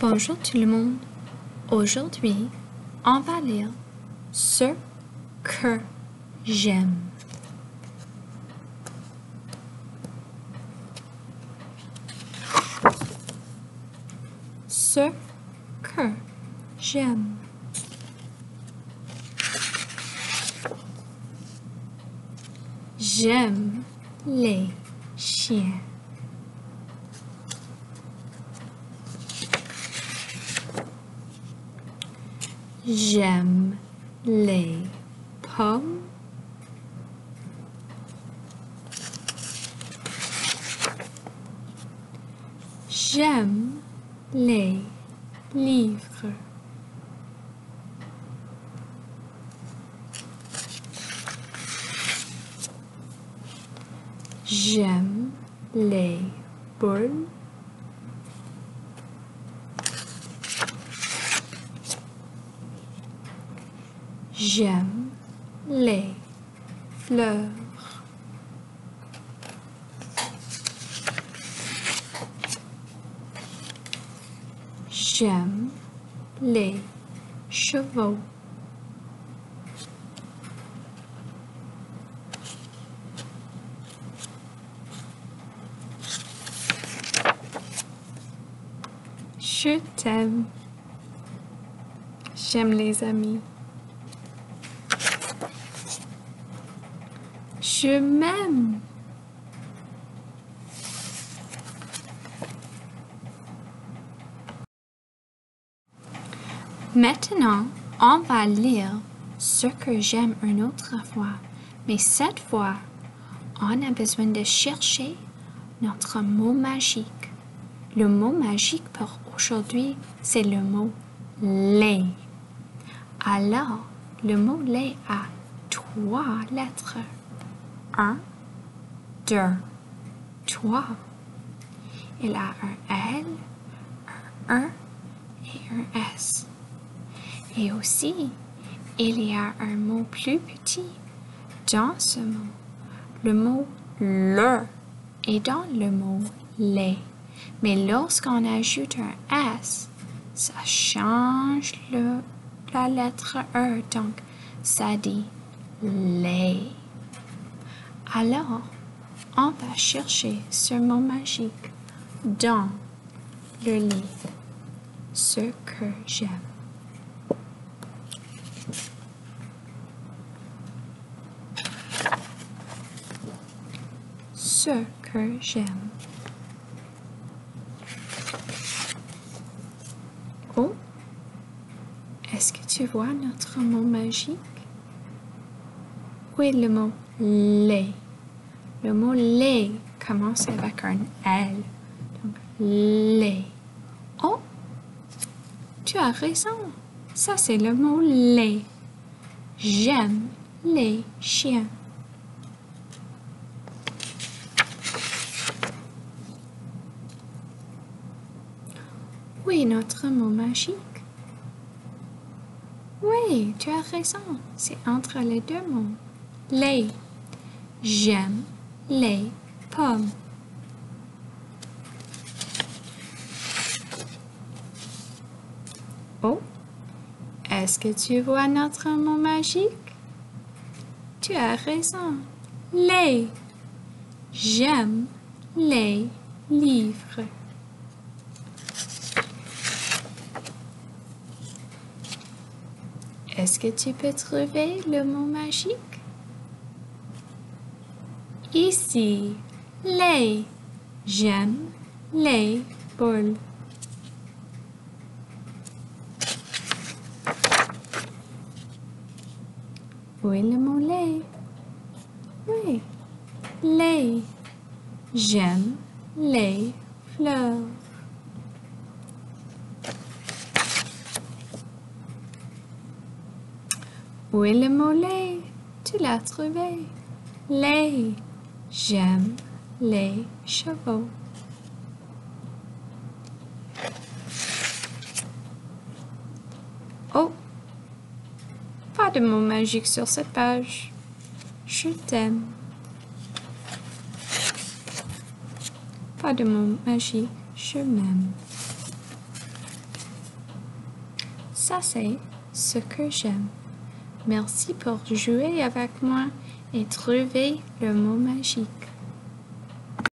Bonjour tout le monde. Aujourd'hui, on va lire ce que j'aime. Ce que j'aime. J'aime les chiens. J'aime les pommes. J'aime les livres. J'aime les boules. J'aime les fleurs. J'aime les chevaux. Je t'aime. J'aime les amis. Je m'aime. Maintenant, on va lire ce que j'aime une autre fois, mais cette fois, on a besoin de chercher notre mot magique. Le mot magique pour aujourd'hui, c'est le mot lait. Alors, le mot lait a 3 lettres. 1, 2, 3. Il a un L, un E et un S. Et aussi, il y a un mot plus petit dans ce mot. Le mot le est dans le mot lait. Mais lorsqu'on ajoute un S, ça change la lettre E. Donc, ça dit lait. Alors, on va chercher ce mot magique dans le livre. Ce que j'aime. Ce que j'aime. Oh, est-ce que tu vois notre mot magique? Oui, le mot lait. Le mot lait commence avec un L. Donc, lait. Oh, tu as raison. Ça, c'est le mot lait. J'aime les chiens. Oui, notre mot magique. Oui, tu as raison. C'est entre les deux mots. Lait. J'aime les pommes. Oh, est-ce que tu vois notre mot magique? Tu as raison. Lait. J'aime les livres. Est-ce que tu peux trouver le mot magique? Ici, lait. J'aime les boules. Où est le mot lait? Oui, lait. J'aime les fleurs. Où est le mot lait? Tu l'as trouvé. Lait. J'aime les chevaux. Oh, pas de mot magique sur cette page. Je t'aime. Pas de mot magique. Je m'aime. Ça, c'est ce que j'aime. Merci pour jouer avec moi et trouver le mot magique.